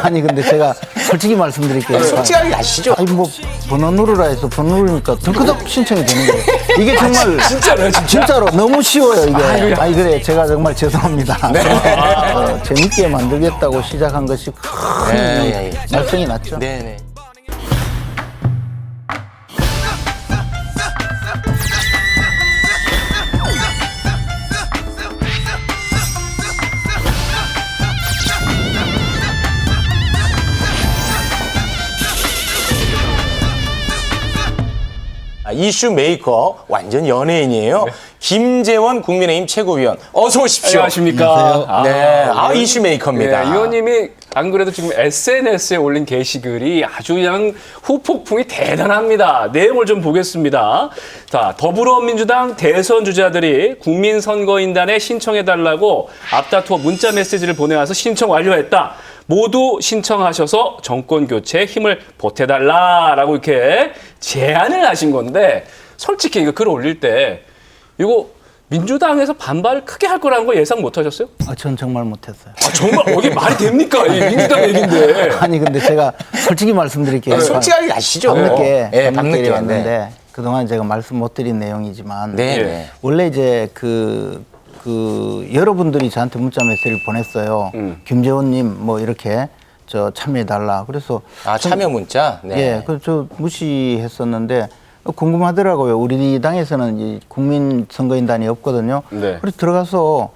아니 근데 제가 솔직히 말씀드릴게요. 솔직하게 가시죠. 아니 뭐 번호 누르라 해서 번호 누르니까 덜커덕 신청이 되는 거예요. 이게 정말 진짜로요, 진짜? 진짜로 너무 쉬워요 이게. 아니 그래 제가 정말 죄송합니다. 네. 재밌게 만들겠다고 시작한 것이 큰 말썽이 났죠. 네네. 이슈 메이커 완전 연예인이에요. 네. 김재원 국민의힘 최고위원 어서 오십시오. 안녕하십니까. 네, 이슈 메이커입니다. 네, 의원님이 안 그래도 지금 SNS에 올린 게시글이 아주 그냥 후폭풍이 대단합니다. 내용을 좀 보겠습니다. 자, 더불어민주당 대선 주자들이 국민선거인단에 신청해달라고 앞다투어 문자 메시지를 보내와서 신청 완료했다. 모두 신청하셔서 정권 교체에 힘을 보태달라라고 이렇게 제안을 하신 건데 솔직히 이거 글 올릴 때 이거 민주당에서 반발을 크게 할 거라는 거 예상 못 하셨어요? 전 정말 못했어요. 정말 이게 말이 됩니까? 이 민주당 얘기인데. 아니 근데 제가 솔직히 말씀드릴게요. 솔직하게 가시죠. 밤늦게 왔는데 그동안 제가 말씀 못 드린 내용이지만 원래 이제 그 여러분들이 저한테 문자 메시지를 보냈어요. 김재원님 뭐 이렇게 저 참여해달라. 그래서 참여 문자. 네. 예, 그래서 저 무시했었는데 궁금하더라고요. 우리 당에서는 이 국민선거인단이 없거든요. 네. 그래서 들어가서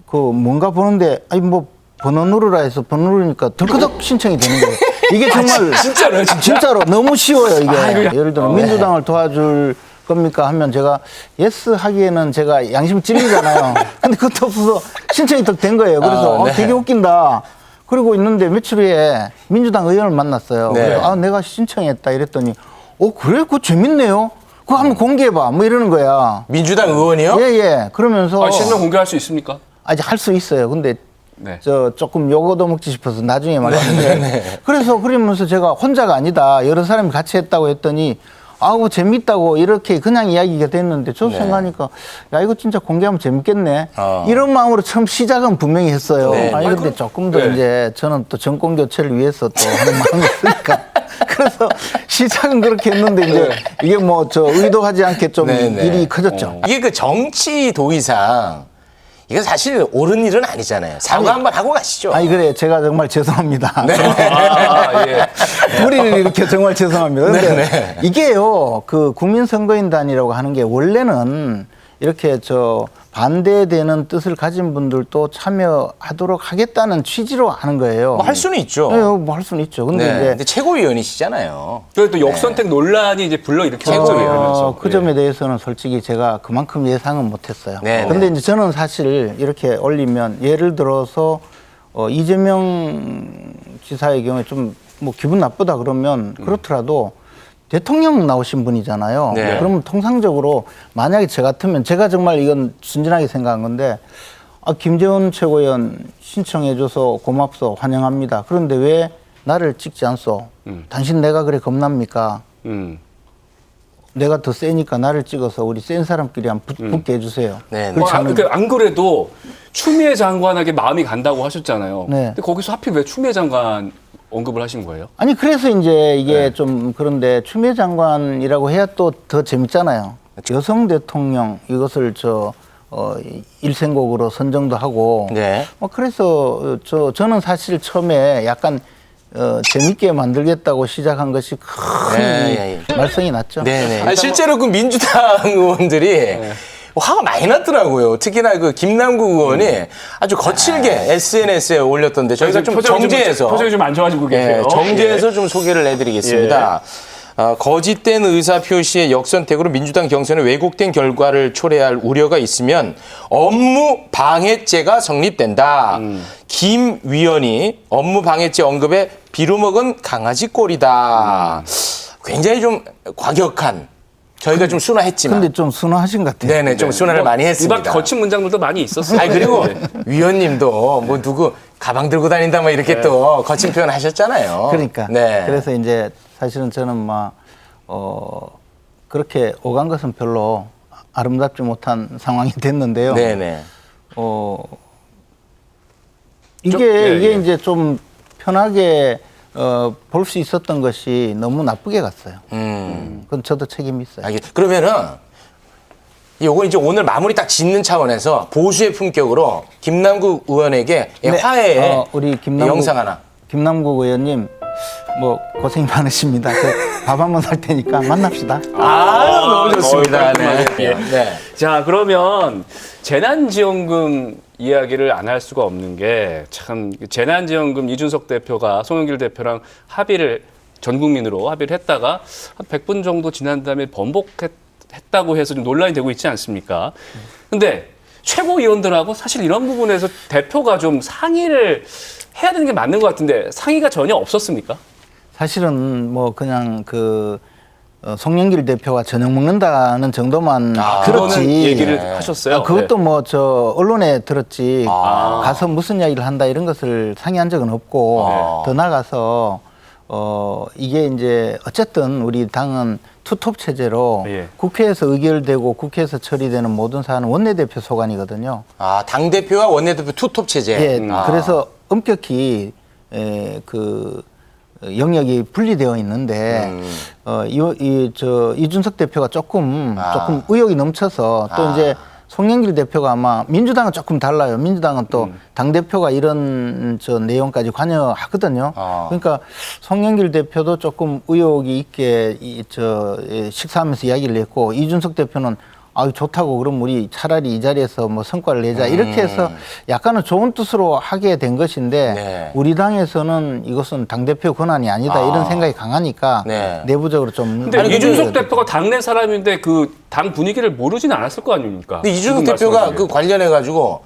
그 뭔가 보는데 아니 뭐 번호 누르라 해서 번호 누르니까 덜커덕 신청이 되는 거예요. 이게 정말 진짜로요, 진짜? 진짜로 너무 쉬워요 이게. 예를 들어 민주당을 도와줄 겁니까 하면 제가 예스 하기에는 제가 양심 찔리잖아요. 근데 그것도 없어서 신청이 딱 된 거예요. 그래서 되게 웃긴다. 그러고 있는데 며칠 후에 민주당 의원을 만났어요. 그래서 내가 신청했다 이랬더니 그래? 그거 재밌네요. 그거 한번 공개해봐. 뭐 이러는 거야. 민주당 의원이요? 예. 그러면서 실명 공개할 수 있습니까? 아직 할 수 있어요. 근데 저 조금 요거도 먹지 싶어서 나중에 말하는데 그래서 그러면서 제가 혼자가 아니다. 여러 사람이 같이 했다고 했더니 그거 재밌다고 이렇게 그냥 이야기가 됐는데 저 생각하니까 야 이거 진짜 공개하면 재밌겠네. 이런 마음으로 처음 시작은 분명히 했어요. 아니 근데 조금 더 이제 저는 또 정권 교체를 위해서 또 하는 마음이 있으니까 그래서 시작은 그렇게 했는데 이제 이게 뭐 저 의도하지 않게 좀 일이 커졌죠. 이게 그 정치 도의상 이거 사실 옳은 일은 아니잖아요. 사과 한번 하고 가시죠. 아니 그래 제가 정말 죄송합니다. 우리를 이렇게 정말 죄송합니다. 근데 이게요 그 국민선거인단이라고 하는 게 원래는 이렇게 저 반대되는 뜻을 가진 분들도 참여하도록 하겠다는 취지로 하는 거예요. 뭐 할 수는 있죠. 네, 뭐 할 수는 있죠. 근데 이제 최고위원이시잖아요. 그리고 또 역선택 논란이 이제 불러일으켜서 그 점에 대해서는 솔직히 제가 그만큼 예상은 못했어요. 근데 이제 저는 사실 이렇게 올리면 예를 들어서 이재명 지사의 경우에 좀 뭐 기분 나쁘다 그러면 그렇더라도 대통령 나오신 분이잖아요. 그러면 통상적으로 만약에 저 같으면 제가 정말 이건 순진하게 생각한 건데 김재원 최고위원 신청해줘서 고맙소 환영합니다. 그런데 왜 나를 찍지 않소? 당신 내가 그래 겁납니까? 내가 더 세니까 나를 찍어서 우리 센 사람끼리 한번 붙게 해주세요. 안 그래도 추미애 장관에게 마음이 간다고 하셨잖아요. 근데 거기서 하필 왜 추미애 장관 언급을 하신 거예요? 아니 그래서 이제 이게 좀 그런데 추미애 장관이라고 해야 또 더 재밌잖아요. 여성 대통령 이것을 일생곡으로 선정도 하고 그래서 저는 사실 처음에 약간 재밌게 만들겠다고 시작한 것이 큰 말썽이 났죠. 아니, 실제로 그 민주당 의원들이 화가 많이 났더라고요. 특히나 그 김남국 의원이 아주 거칠게 SNS에 올렸던데 저희가 좀 정제해서 표정이 좀 안 좋아지고 계세요. 정제해서 좀 소개를 해드리겠습니다. 거짓된 의사표시의 역선택으로 민주당 경선에 왜곡된 결과를 초래할 우려가 있으면 업무 방해죄가 성립된다. 김 위원이 업무 방해죄 언급에 비루먹은 강아지 꼴이다. 굉장히 좀 과격한 저희가 좀 순화했지만. 근데 좀 순화하신 것 같아요. 좀 순화를 많이 했습니다. 이박 거친 문장들도 많이 있었어요. 그리고 위원님도 뭐 누구 가방 들고 다닌다 뭐 이렇게 또 거친 표현 하셨잖아요. 그러니까. 그래서 이제 사실은 저는 그렇게 오간 것은 별로 아름답지 못한 상황이 됐는데요. 이게 이제 좀 편하게 볼 수 있었던 것이 너무 나쁘게 갔어요. 그건 저도 책임이 있어요. 그러면은 요거 이제 오늘 마무리 딱 짓는 차원에서 보수의 품격으로 김남국 의원에게 네, 화해의 우리 영상 하나. 김남국 의원님 뭐 고생 많으십니다. 밥 한번 살 테니까 만납시다. 너무 좋습니다. 네. 예. 네. 자, 그러면 재난지원금 이야기를 안 할 수가 없는 게 참 재난지원금 이준석 대표가 송영길 대표랑 전 국민으로 합의를 했다가 한 100분 정도 지난 다음에 번복했다고 해서 좀 논란이 되고 있지 않습니까? 근데 최고위원들하고 사실 이런 부분에서 대표가 좀 상의를 해야 되는 게 맞는 것 같은데 상의가 전혀 없었습니까? 사실은 뭐 그냥 송영길 대표가 저녁 먹는다는 정도만 그거는 들었지. 얘기를 하셨어요. 그것도 네. 뭐 언론에 들었지. 가서 무슨 이야기를 한다 이런 것을 상의한 적은 없고 더 나가서 이게 이제 어쨌든 우리 당은 투톱 체제로 예. 국회에서 의결되고 국회에서 처리되는 모든 사안은 원내대표 소관이거든요. 당 대표와 원내대표 투톱 체제. 예. 그래서 엄격히 영역이 분리되어 있는데 이준석 대표가 조금 의욕이 넘쳐서 또 이제 송영길 대표가 아마 민주당은 조금 달라요. 민주당은 또 당 대표가 이런 내용까지 관여하거든요. 그러니까 송영길 대표도 조금 의욕이 있게 식사하면서 이야기를 했고 이준석 대표는 좋다고 그럼 우리 차라리 이 자리에서 뭐 성과를 내자 이렇게 해서 약간은 좋은 뜻으로 하게 된 것인데 네. 우리 당에서는 이것은 당대표 권한이 아니다 이런 생각이 강하니까 네. 내부적으로 좀. 근데 이준석 대표가 당내 사람인데 그 당 분위기를 모르진 않았을 거 아닙니까? 근데 이준석 대표가 관련해가지고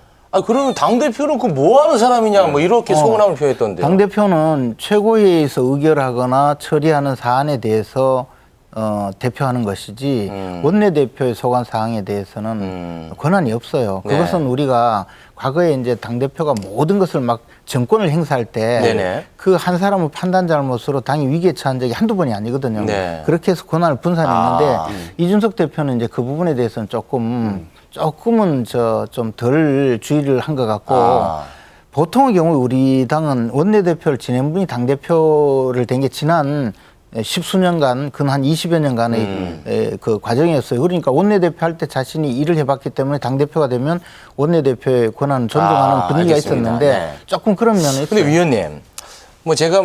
그러면 당대표는 뭐 하는 사람이냐 뭐 이렇게 소문함을 표했던데. 당대표는 최고위에서 의결하거나 처리하는 사안에 대해서 대표하는 것이지 원내대표의 소관 사항에 대해서는 권한이 없어요. 그것은 우리가 과거에 이제 당대표가 모든 것을 막 정권을 행사할 때 그 한 사람의 판단 잘못으로 당이 위기에 처한 적이 한두 번이 아니거든요. 네. 그렇게 해서 권한을 분산했는데 이준석 대표는 이제 그 부분에 대해서는 조금은 좀 덜 주의를 한 것 같고 보통의 경우 우리 당은 원내대표를 지낸 분이 당대표를 된 게 지난 십수년간, 근 한 20여 년간의 그 과정이었어요. 그러니까 원내대표 할 때 자신이 일을 해봤기 때문에 당대표가 되면 원내대표의 권한을 존중하는 분위기가 알겠습니다. 있었는데 네. 조금 그런 면이 있어요. 근데 위원님, 제가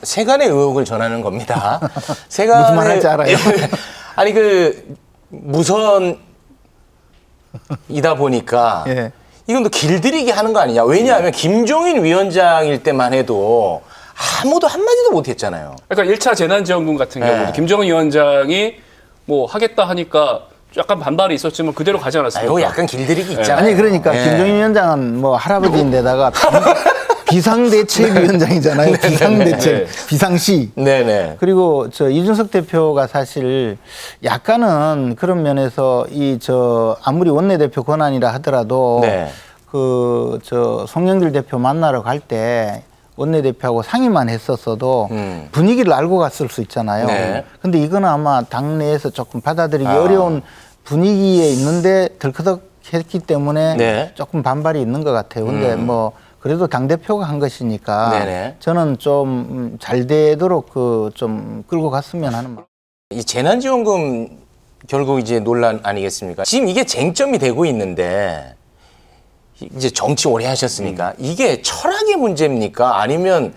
세간의 의혹을 전하는 겁니다. 무슨 말 할지 알아요? 아니, 무선이다 보니까 예. 이건 또 길들이기 하는 거 아니냐. 왜냐하면 김종인 위원장일 때만 해도 아무도 한마디도 못했잖아요. 그러니까 1차 재난지원금 같은 경우도 김정은 위원장이 뭐 하겠다 하니까 약간 반발이 있었지만 그대로 가지 않았습니까? 이거 약간 길들이기 있잖아요. 아니 그러니까 김종인 위원장은 뭐 할아버지인데다가 비상대책위원장이잖아요. 비상대책, 비상시. 네네. 그리고 이준석 대표가 사실 약간은 그런 면에서 아무리 원내대표 권한이라 하더라도 송영길 대표 만나러 갈 때 원내대표하고 상의만 했었어도 분위기를 알고 갔을 수 있잖아요. 네. 근데 이거는 아마 당내에서 조금 받아들이기 어려운 분위기에 있는데 덜커덕 했기 때문에 조금 반발이 있는 것 같아요. 근데 그래도 당대표가 한 것이니까 저는 좀 잘 되도록 좀 끌고 갔으면 하는 마음. 이 재난지원금 결국 이제 논란 아니겠습니까? 지금 이게 쟁점이 되고 있는데 이제 정치 오래 하셨으니까 이게 철학의 문제입니까? 아니면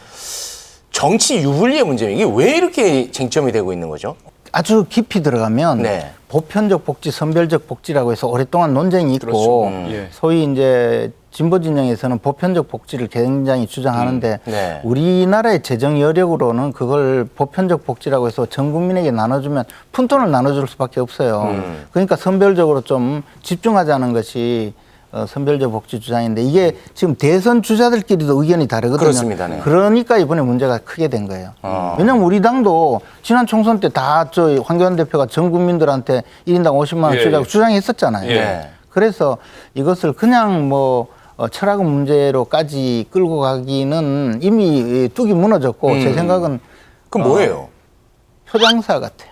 정치 유불리의 문제입니까? 이게 왜 이렇게 쟁점이 되고 있는 거죠? 아주 깊이 들어가면 보편적 복지, 선별적 복지라고 해서 오랫동안 논쟁이 있고 소위 이제 진보 진영에서는 보편적 복지를 굉장히 주장하는데 우리나라의 재정 여력으로는 그걸 보편적 복지라고 해서 전 국민에게 나눠주면 푼돈을 나눠줄 수밖에 없어요. 그러니까 선별적으로 좀 집중하자는 것이 선별적 복지 주장인데 이게 지금 대선 주자들끼리도 의견이 다르거든요. 그렇습니다. 네. 그러니까 이번에 문제가 크게 된 거예요. 왜냐하면 우리 당도 지난 총선 때 다 황교안 대표가 전 국민들한테 1인당 50만 원 주자고 주장했었잖아요. 그래서 이것을 그냥 철학 문제로까지 끌고 가기는 이미 뚝이 무너졌고 제 생각은 그럼 뭐예요? 표장사 같아요.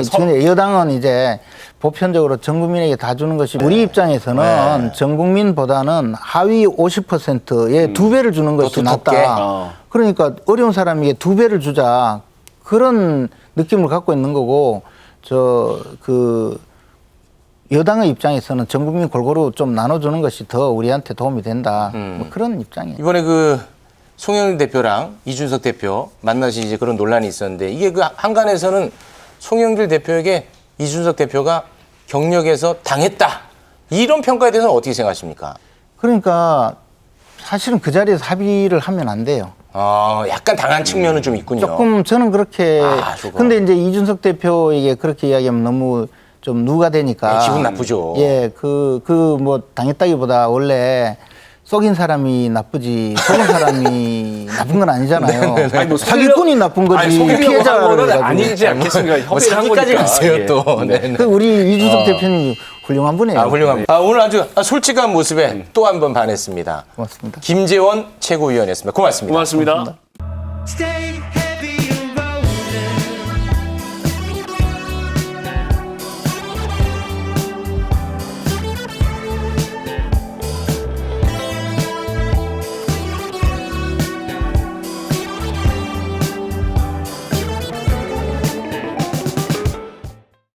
지금 여당은 이제 보편적으로 전 국민에게 다 주는 것이 우리 입장에서는 전 국민보다는 하위 50%의 2배를 주는 것이 낫다. 그러니까 어려운 사람에게 2배를 주자. 그런 느낌을 갖고 있는 거고 여당의 입장에서는 전 국민 골고루 좀 나눠주는 것이 더 우리한테 도움이 된다. 뭐 그런 입장이에요. 이번에 송영길 대표랑 이준석 대표 만나시 이제 그런 논란이 있었는데 이게 한간에서는 송영길 대표에게 이준석 대표가 경력에서 당했다. 이런 평가에 대해서는 어떻게 생각하십니까? 그러니까 사실은 그 자리에서 합의를 하면 안 돼요. 약간 당한 측면은 좀 있군요. 조금 저는 그렇게. 근데 이제 이준석 대표에게 그렇게 이야기하면 너무 좀 누가 되니까. 기분 나쁘죠. 예, 뭐 당했다기보다 원래 속인 사람이 나쁘지 속은 사람이 나쁜 건 아니잖아요. 아니, 뭐 사기꾼이 나쁜 거지. 피해자는 아니지 않겠습니까? 협의를 한 사기까지 거니까. 갔어요 또. 우리 이준석 대표님 훌륭한 분이에요. 훌륭합니다. 오늘 아주 솔직한 모습에 또 한 번 반했습니다. 고맙습니다. 김재원 최고위원이었습니다. 고맙습니다. 고맙습니다. 고맙습니다.